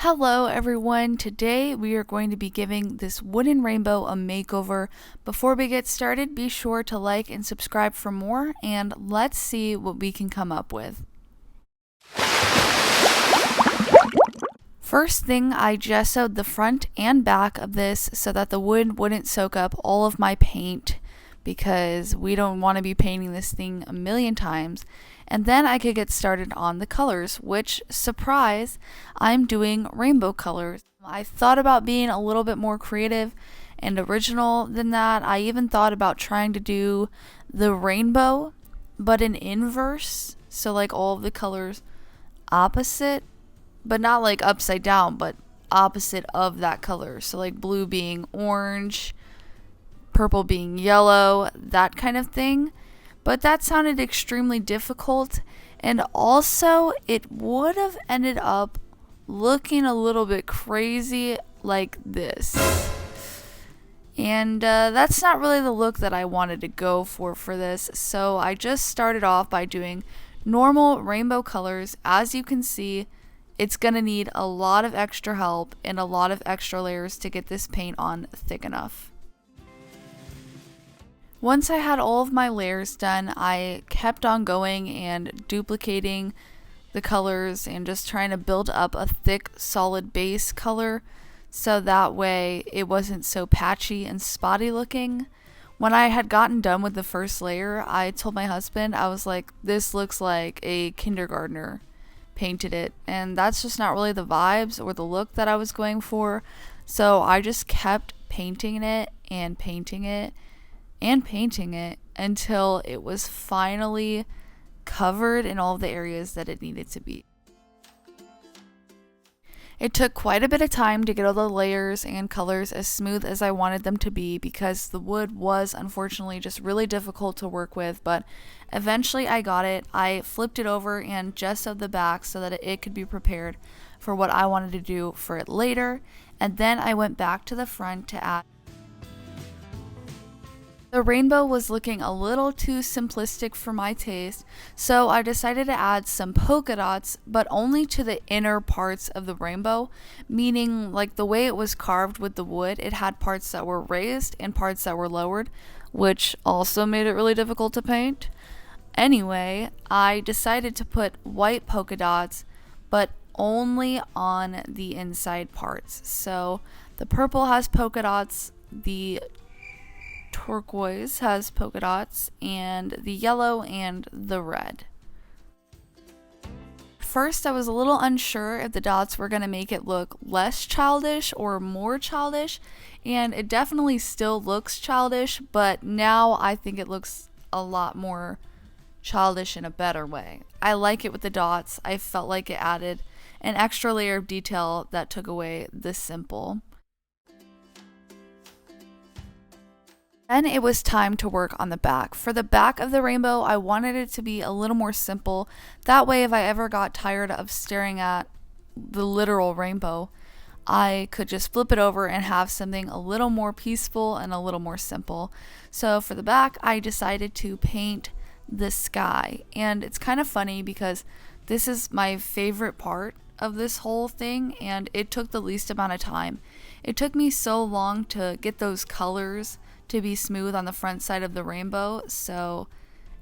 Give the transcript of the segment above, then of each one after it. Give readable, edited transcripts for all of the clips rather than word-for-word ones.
Hello everyone, today we are going to be giving this wooden rainbow a makeover. Before we get started, be sure to like and subscribe for more, and let's see what we can come up with. First thing, I gessoed the front and back of this so that the wood wouldn't soak up all of my paint, because we don't want to be painting this thing a million times. And then I could get started on the colors, which, surprise, I'm doing rainbow colors. I thought about being a little bit more creative and original than that. I even thought about trying to do the rainbow, but in inverse, so like all of the colors opposite, but not like upside down, but opposite of that color. So like blue being orange, purple being yellow, that kind of thing. But that sounded extremely difficult, and also it would have ended up looking a little bit crazy like this. And that's not really the look that I wanted to go for this, so I just started off by doing normal rainbow colors. As you can see, it's going to need a lot of extra help and a lot of extra layers to get this paint on thick enough. Once I had all of my layers done, I kept on going and duplicating the colors and just trying to build up a thick, solid base color so that way it wasn't so patchy and spotty looking. When I had gotten done with the first layer, I told my husband, I was like, this looks like a kindergartner painted it, and that's just not really the vibes or the look that I was going for. So I just kept painting it and painting it and painting it until it was finally covered in all the areas that it needed to be. It took quite a bit of time to get all the layers and colors as smooth as I wanted them to be, because the wood was unfortunately just really difficult to work with, but eventually I got it. I flipped it over and gessoed the back so that it could be prepared for what I wanted to do for it later, and then I went back to the front to add. The rainbow was looking a little too simplistic for my taste, so I decided to add some polka dots, but only to the inner parts of the rainbow, meaning like the way it was carved with the wood, it had parts that were raised and parts that were lowered, which also made it really difficult to paint. Anyway, I decided to put white polka dots, but only on the inside parts. So the purple has polka dots, the turquoise has polka dots, and the yellow and the red. First, I was a little unsure if the dots were going to make it look less childish or more childish, and it definitely still looks childish, but now I think it looks a lot more childish in a better way. I like it with the dots. I felt like it added an extra layer of detail that took away the simple. Then it was time to work on the back. For the back of the rainbow, I wanted it to be a little more simple. That way, if I ever got tired of staring at the literal rainbow, I could just flip it over and have something a little more peaceful and a little more simple. So for the back, I decided to paint the sky. And it's kind of funny because this is my favorite part of this whole thing, and it took the least amount of time. It took me so long to get those colors to be smooth on the front side of the rainbow, so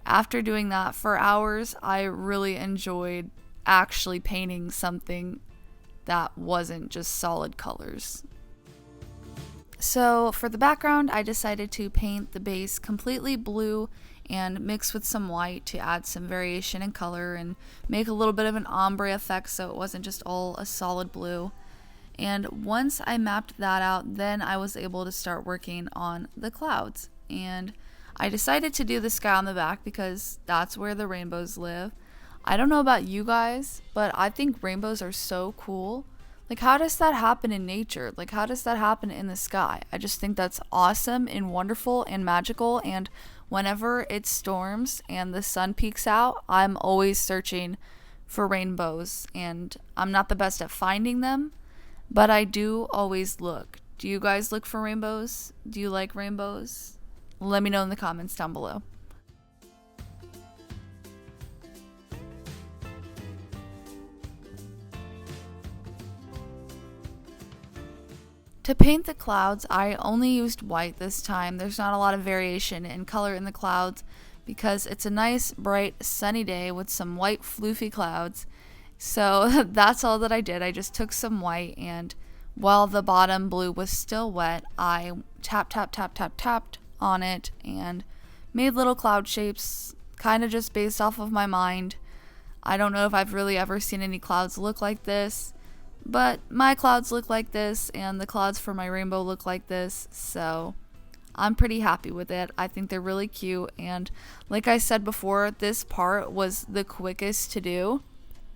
after doing that for hours, I really enjoyed actually painting something that wasn't just solid colors. So for the background, I decided to paint the base completely blue and mix with some white to add some variation in color and make a little bit of an ombre effect so it wasn't just all a solid blue. And once I mapped that out, then I was able to start working on the clouds. And I decided to do the sky on the back because that's where the rainbows live. I don't know about you guys, but I think rainbows are so cool. Like, how does that happen in nature? Like, how does that happen in the sky? I just think that's awesome and wonderful and magical. And whenever it storms and the sun peeks out, I'm always searching for rainbows. And I'm not the best at finding them, but I do always look. Do you guys look for rainbows? Do you like rainbows? Let me know in the comments down below. To paint the clouds, I only used white this time. There's not a lot of variation in color in the clouds because it's a nice, bright, sunny day with some white, floofy clouds. So that's all that I did. I just took some white, and while the bottom blue was still wet, I tapped on it and made little cloud shapes, kind of just based off of my mind. I don't know if I've really ever seen any clouds look like this, but my clouds look like this, and the clouds for my rainbow look like this, so I'm pretty happy with it. I think they're really cute, and like I said before, this part was the quickest to do.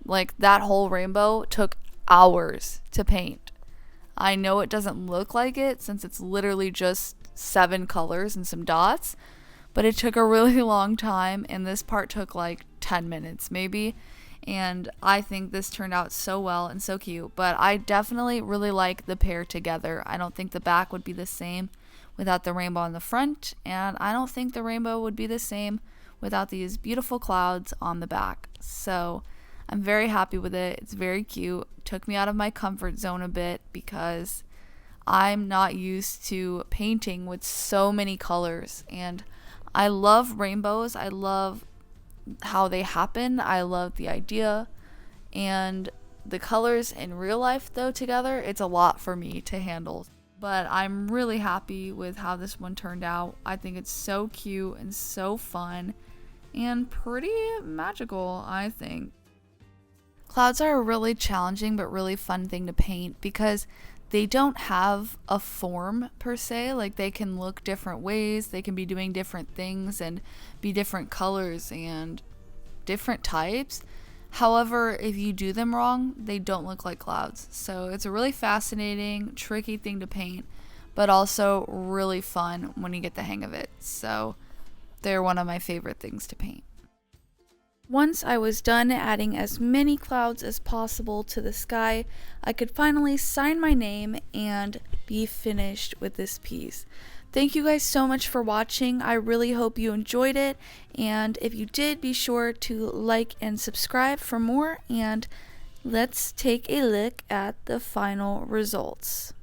Like, that whole rainbow took hours to paint. I know it doesn't look like it since it's literally just 7 colors and some dots, but it took a really long time, and this part took like 10 minutes maybe. And I think this turned out so well and so cute, but I definitely really like the pair together. I don't think the back would be the same without the rainbow on the front, and I don't think the rainbow would be the same without these beautiful clouds on the back. So I'm very happy with it. It's very cute. Took me out of my comfort zone a bit because I'm not used to painting with so many colors, and I love rainbows. I love how they happen. I love the idea, and the colors in real life though together, it's a lot for me to handle. But I'm really happy with how this one turned out. I think it's so cute and so fun and pretty magical, I think. Clouds are a really challenging but really fun thing to paint because they don't have a form per se. Like, they can look different ways, they can be doing different things and be different colors and different types. However, if you do them wrong, they don't look like clouds. So it's a really fascinating, tricky thing to paint, but also really fun when you get the hang of it. So they're one of my favorite things to paint. Once I was done adding as many clouds as possible to the sky, I could finally sign my name and be finished with this piece. Thank you guys so much for watching. I really hope you enjoyed it, and if you did, be sure to like and subscribe for more, and let's take a look at the final results.